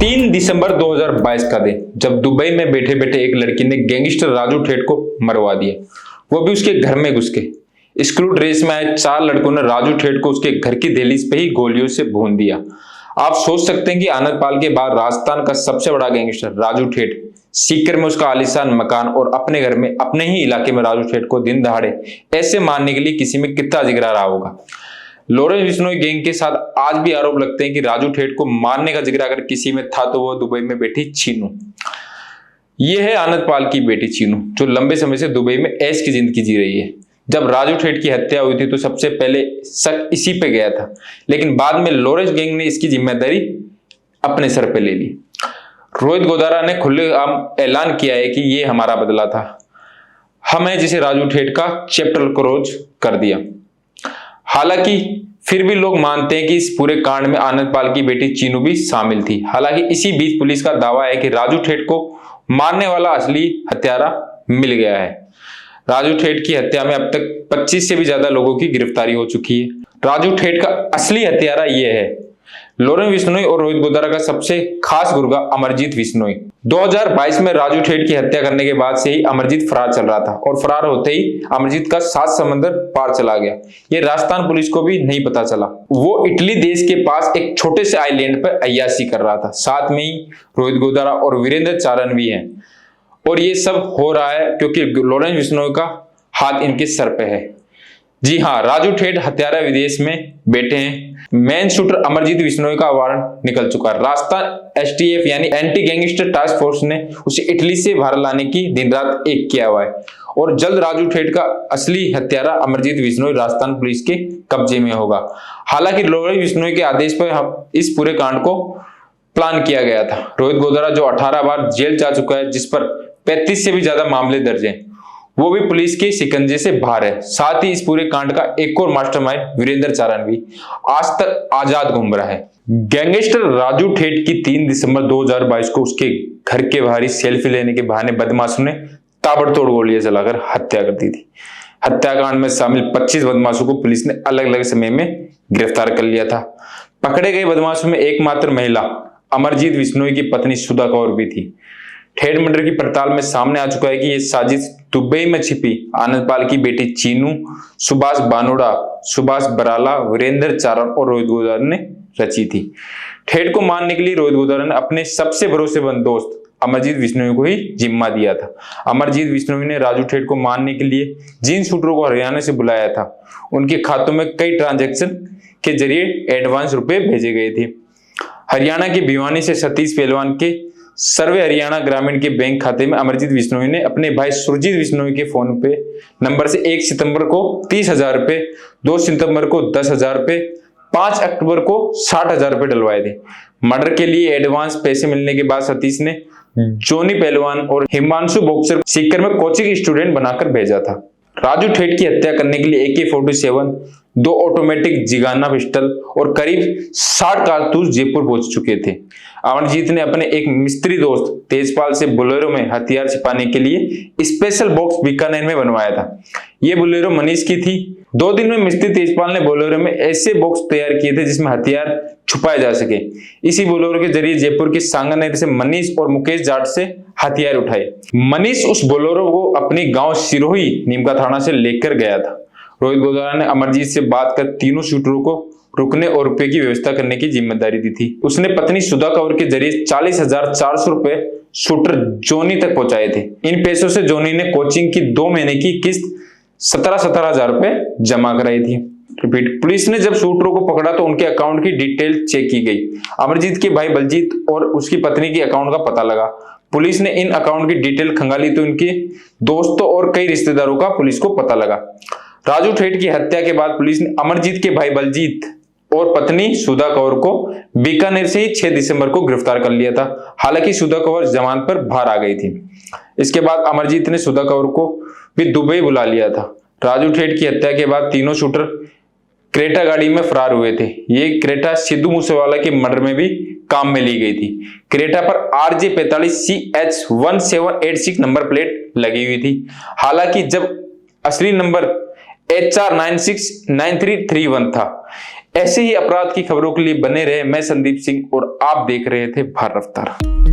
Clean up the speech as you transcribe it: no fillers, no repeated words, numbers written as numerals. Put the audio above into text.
3 दिसंबर 2022 का दिन, जब दुबई में बैठे बैठे एक लड़की ने गैंगस्टर राजू ठेठ को मरवा दिया, वो भी उसके घर में घुस के। स्क्रू ड्रेस में आए 4 लड़कों ने राजू ठेठ को उसके घर की दहलीज पे ही गोलियों से भून दिया। आप सोच सकते हैं कि आनंदपाल के बाद राजस्थान का सबसे बड़ा गैंगस्टर राजू ठेठ सीकर में उसका आलीशान मकान और अपने घर में, अपने ही इलाके में राजू ठेठ को दिन दहाड़े ऐसे मारने के लिए किसी में कितना जिगरा रहा होगा। लॉरेंस बिश्नोई गैंग के साथ आज भी आरोप लगते हैं कि राजू ठेठ को मारने का जिक्र अगर किसी में था तो वो दुबई में बैठी चीनू। ये है आनंदपाल की बेटी चीनू, जो लंबे समय से दुबई में ऐश की जिंदगी जी रही है। जब राजू ठेठ की हत्या हुई थी तो सबसे पहले शक इसी पे गया था, लेकिन बाद में लॉरेंस गैंग ने इसकी जिम्मेदारी अपने सर पे ले ली। रोहित गोदारा ने खुलेआम ऐलान किया है कि ये हमारा बदला था, हमें जिसे राजू ठेठ का चैप्टर क्लोज कर दिया। हालांकि फिर भी लोग मानते हैं कि इस पूरे कांड में आनंदपाल की बेटी चीनू भी शामिल थी। हालांकि इसी बीच पुलिस का दावा है कि राजू ठेठ को मारने वाला असली हत्यारा मिल गया है। राजू ठेठ की हत्या में अब तक 25 से भी ज्यादा लोगों की गिरफ्तारी हो चुकी है। राजू ठेठ का असली हत्यारा यह है लॉरेंस बिश्नोई और रोहित गोदारा का सबसे खास गुर्गा अमरजीत बिश्नोई। 2022 में राजू ठेठ की हत्या करने के बाद से ही अमरजीत फरार चल रहा था और फरार होते ही अमरजीत का 7 समंदर पार चला गया। ये राजस्थान पुलिस को भी नहीं पता चला। वो इटली देश के पास एक छोटे से आइलैंड पर अय्याशी कर रहा था। साथ में ही रोहित गोदारा और वीरेंद्र चारण भी हैं। और ये सब हो रहा है क्योंकि लॉरेंस बिश्नोई का हाथ इनके सर पे है। जी हाँ, राजू ठेठ हत्यारा विदेश में बैठे हैं। मेन शूटर अमरजीत बिश्नोई का वारंट निकल चुका है। राजस्थान एसटीएफ यानी एंटी गैंगस्टर टास्क फोर्स ने उसे इटली से बाहर लाने की दिन रात एक किया हुआ है और जल्द राजू ठेठ का असली हत्यारा अमरजीत बिश्नोई राजस्थान पुलिस के कब्जे में होगा। हालांकि लॉरेंस बिश्नोई के आदेश पर इस पूरे कांड को प्लान किया गया था। रोहित गोदारा जो 18 बार जेल जा चुका है, जिस पर 35 से भी ज्यादा मामले दर्ज हैं, वो भी पुलिस के शिकंजे से बाहर है। साथ ही इस पूरे कांड का एक और मास्टरमाइंड वीरेंद्र चारण भी आज तक आजाद घूम रहा है। गैंगस्टर राजू ठेठ की 3 दिसंबर 2022 को उसके घर के बाहर ही सेल्फी लेने के बहाने बदमाशों ने ताबड़तोड़ गोलियां चलाकर हत्या कर दी थी। हत्याकांड में शामिल 25 बदमाशों को पुलिस ने अलग अलग समय में गिरफ्तार कर लिया था। पकड़े गए बदमाशों में एकमात्र महिला अमरजीत बिश्नोई की पत्नी सुधा कौर भी थी। ठेठ मर्डर की पड़ताल में सामने आ चुका है कि यह साजिश दुबई में छिपी आनंदपाल की बेटी चीनू, सुभाष बानोड़ा, सुभाष बराला, वीरेंद्र चारण और रोहित गोदारा ने रची थी। ठेठ को मारने के लिए रोहित गोदारा ने अपने सबसे भरोसेमंद दोस्त अमरजीत बिश्नोई को ही जिम्मा दिया था। अमरजीत बिश्नोई ने राजू ठेठ को मारने के लिए जिन शूटरों को हरियाणा से बुलाया था, उनके खातों में कई ट्रांजैक्शन के जरिए एडवांस रुपए भेजे गए थे। हरियाणा के भिवानी से सतीश पहलवान के सर्वे हरियाणा ग्रामीण के बैंक खाते में अमरजीत बिश्नोई ने अपने भाई सुरजीत बिश्नोई के फोन पे नंबर से 1 सितंबर को 30,000 रुपए, 2 सितंबर को 10,000 रुपए, 5 अक्टूबर को 60,000 रुपए डलवाए थे। मर्डर के लिए एडवांस पैसे मिलने के बाद सतीश ने जोनी पहलवान और हिमांशु बॉक्सर सीकर में कोचिंग स्टूडेंट बनाकर भेजा था। राजू ठेठ की हत्या करने के लिए AK-47, 2 ऑटोमेटिक जिगाना पिस्टल और करीब 60 कारतूस जयपुर पहुंच चुके थे। अमरजीत ने अपने एक मिस्त्री दोस्त तेजपाल से बोलेरो में हथियार छिपाने के लिए स्पेशल बॉक्स बीकानेर में बनवाया था। यह बोलेरो मनीष की थी। 2 दिन में मिस्त्री तेजपाल ने बोलेरो में ऐसे बॉक्स तैयार किए थे जिसमें हथियार छुपाए जा सके। इसी बोलेरो के जरिए जयपुर के सांगानेर से मनीष और मुकेश जाट से हथियार उठाए। मनीष उस बोलेरो को अपने गांव सिरोही नीमका थाना से लेकर गया था। रोहित गोदारा ने अमरजीत से बात कर तीनों शूटरों को रुकने और रुपए की व्यवस्था करने की जिम्मेदारी दी थी। उसने पत्नी सुधा कौर के जरिए 40,400 रुपए शूटर जोनी तक पहुंचाए थे। इन पैसों से जोनी ने कोचिंग की 2 महीने की किस्त 17,000 रुपए जमा कराई थी। रिपीट, पुलिस ने जब शूटरों को पकड़ा तो उनके अकाउंट की डिटेल चेक की गई। अमरजीत के भाई बलजीत और उसकी पत्नी के अकाउंट का पता लगा। पुलिस ने इन अकाउंट की डिटेल खंगाली तो उनके दोस्तों और कई रिश्तेदारों का पुलिस को पता लगा। राजू ठेठ की हत्या के बाद पुलिस ने अमरजीत के भाई बलजीत और पत्नी सुधा कौर को बीकानेर से ही 6 दिसंबर को गिरफ्तार कर लिया था। हालांकि सुधा कौर जमानत पर बाहर आ गई थी। इसके बाद अमरजीत ने सुधा कौर को भी दुबई बुला लिया था। राजू ठेठ की हत्या के बाद तीनों शूटर क्रेटा गाड़ी में फरार हुए थे। ये क्रेटा सिद्धू मूसेवाला के मर्डर में भी काम में ली गई थी। क्रेटा पर RJ45CH1786 नंबर प्लेट लगी हुई थी। हालांकि जब असली नंबर HR969331 था। ऐसे ही अपराध की खबरों के लिए बने रहे। मैं संदीप सिंह और आप देख रहे थे भार रफ्तार।